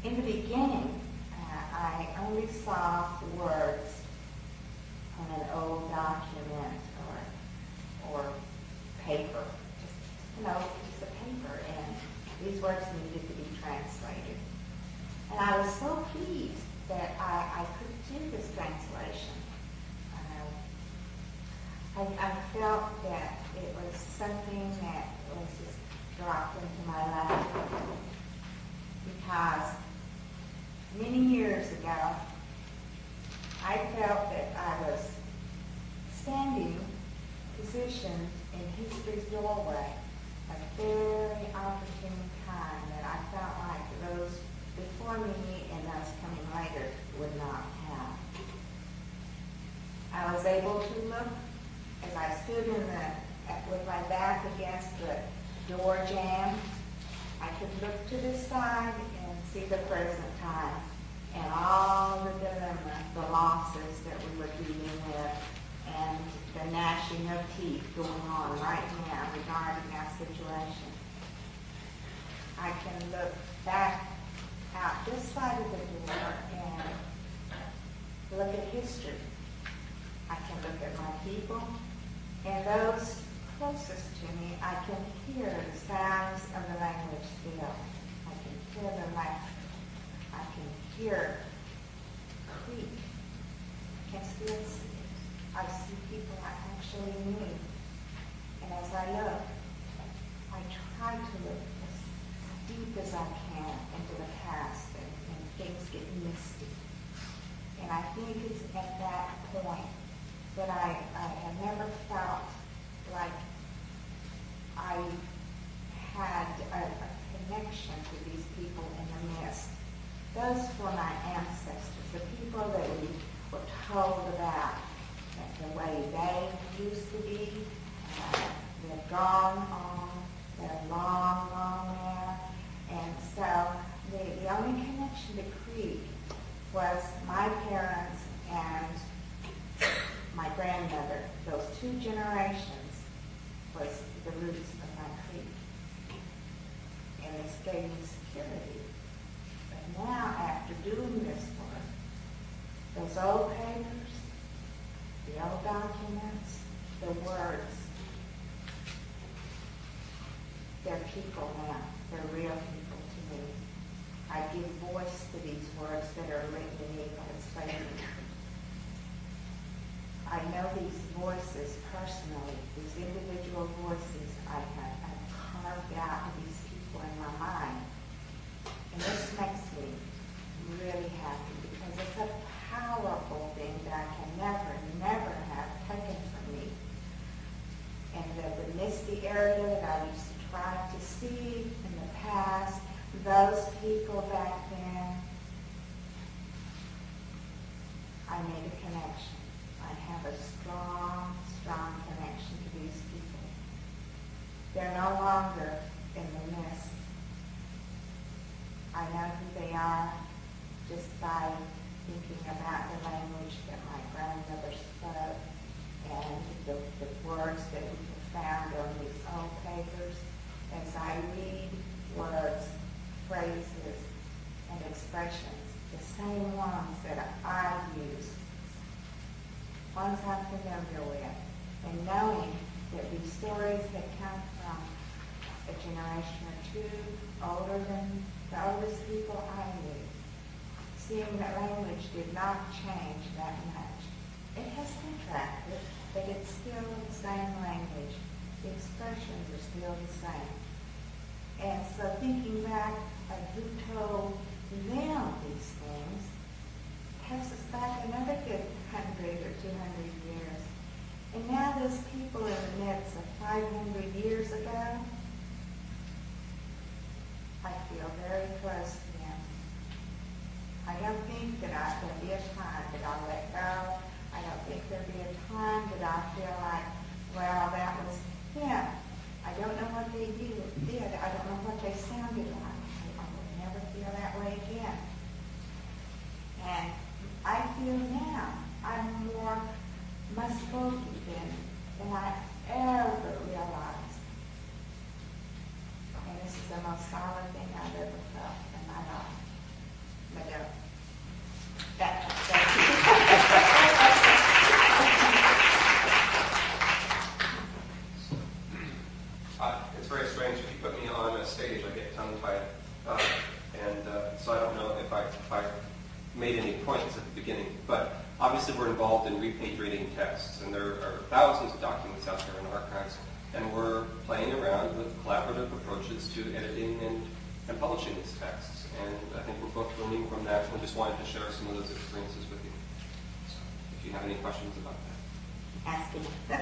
In the beginning, I only saw words on an old document or paper, just a piece of paper, and these words needed to be translated. And I was so pleased that I could do this translation. I felt that it was something that was just dropped into my lap, because many years ago, I felt that I was standing positioned in history's doorway, a very opportune time that I felt like those before me and those coming later would not have. I was able to look as I stood with my back against the door jamb. I could look to the side and see the present time and all the dilemma, the losses that we were dealing with, and the gnashing of teeth going on right now regarding our situation. I can look back out this side of the door and look at history. I can look at my people, and those closest to me, I can hear the sounds of the language still. I can hear the laughter. I can hear creak. I can still see it. I see people I actually knew. And as I look, I try to look as deep as I can into the past, and things get misty. And I think it's at that point that I have never felt like I had a connection to these people in the midst. Those were my ancestors, the people that we were told about, that the way they used to be. They're gone on, they're long, long there. And so the only connection to Creek was my parents and my grandmother. Those two generations was the roots of my Creek. And this gave me security. But now, after doing this work, those old papers, the old documents, the words, they're people now. They're real people to me. I give voice to these words that are written beneath its paper. I know these voices personally, these individual voices I've carved out of these people in my mind. And this makes me really happy, because it's a powerful thing that I can never have taken from me. And the misty area that I used to try to see in the past, those people back then, I made a connection. I have a strong, strong connection to these people. They're no longer in the midst. I know who they are just by thinking about the language that my grandmother spoke and the words that we have found on these old papers. As I read words, phrases, and expressions, the same ones that I use, ones I'm familiar with, and knowing that these stories had come from a generation or two older than the oldest people I knew, seeing that language did not change that much. It has contracted, but it's still the same language. The expressions are still the same. And so thinking back of who told them these things takes us back another good 100 or 200 years. And now those people in the midst of 500 years ago, I feel very close to them. I don't think that there'll be a time that I'll let go. I don't think there'll be a time that I feel like, well, that was him. I don't know what they did. I don't know what they sounded like. I will never feel that way again. And I feel now I'm more Muscogee than I ever realized. And this is the most solid thing I've ever felt in my life. obviously we're involved in repatriating texts, and there are thousands of documents out there in archives, and we're playing around with collaborative approaches to editing and publishing these texts. And I think we're both learning from that, and we just wanted to share some of those experiences with you. So if you have any questions about that. Ask me. Well,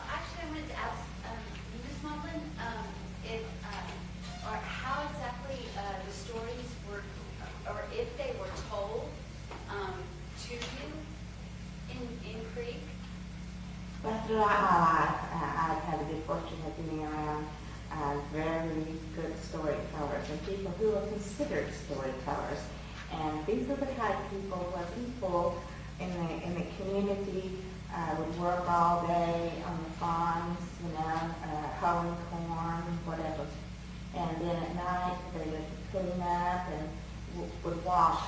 actually, I wanted to ask Ms. Mauldin or how exactly the stories were, or if they were told to you in Creek. Well, throughout my life, I've had the good fortune of being around very good storytellers and people who are considered storytellers. And these are the kind of people where people in the community would work all day on the farms, hoeing corn, whatever. And then at night they would clean up and would walk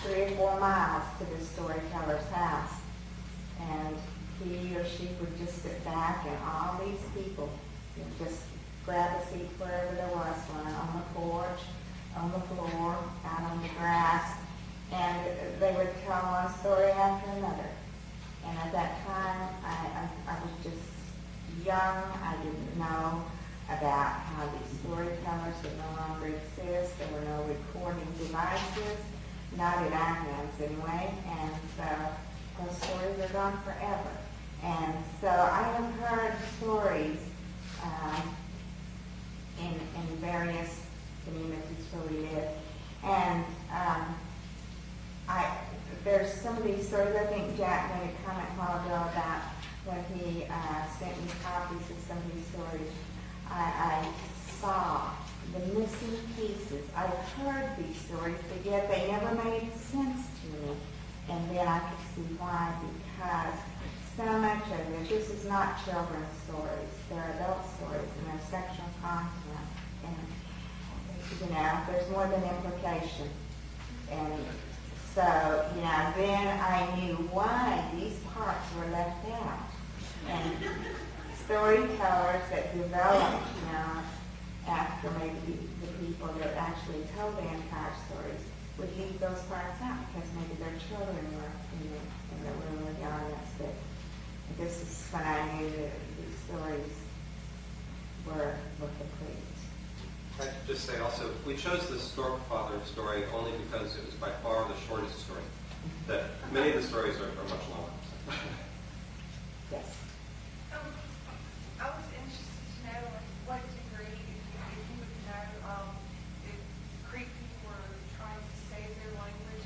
3 or 4 miles to the storyteller's house. And he or she would just sit back, and all these people would just grab a seat wherever there was one, on the porch, on the floor, out on the grass, and they would tell one story after another. And at that time, I was just young. I didn't know about how these storytellers would no longer exist. There were no recording devices, not in our hands anyway, and so those stories are gone forever. And so I have heard stories in various communities where we live, and there's some of these stories. I think Jack made a comment a while ago about when he sent me copies of some of these stories. I saw the missing pieces. I heard these stories, but yet they never made sense to me. And then I could see why, because so much of this is not children's stories. They're adult stories, and they're sexual content. And, there's more than implication. And so, then I knew why these parts were left out. And storytellers that developed, after maybe the people that actually told the entire stories would leave those parts out because maybe their children were in the room with the audience. But this is when I knew that these stories were complete. I should just say also, we chose the Stork Father story only because it was by far the shortest story. That many of the stories are much longer. Yes. I was interested to know what degree, if you would know, if Creek people were trying to save their language,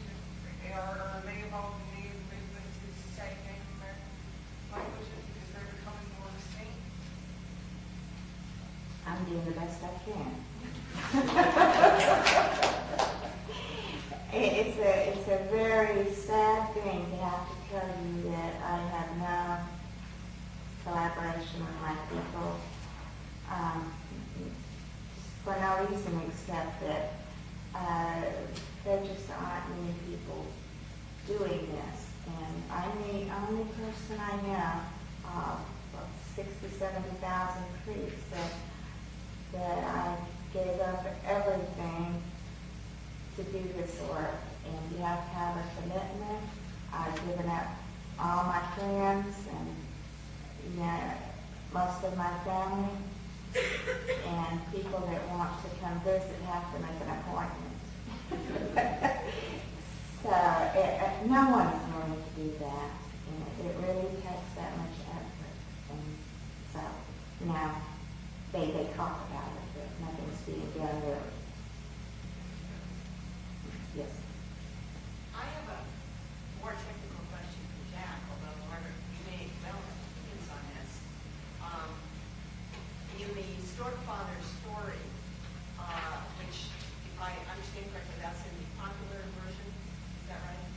or are they involved in the movement to save Native American languages because they're becoming more extinct? I'm doing the best I can. It's a very sad thing to have to tell you that I have no collaboration with my people for no reason except that there just aren't many people doing this. And I'm the only person I know of 60,000, 70,000 Creeks that I gave up everything to do this work. And you have to have a commitment. I've given up all my friends and most of my family. And people that want to come visit have to make an appointment. So no one's willing to do that. And it really takes that much effort. And so now they talk about it, but nothing's being done really. Yes. I have a more technical question for Jack, although Margaret, you may well have opinions on this. In the Stork Father story, which, if I understand correctly, that's in the popular version, is that right?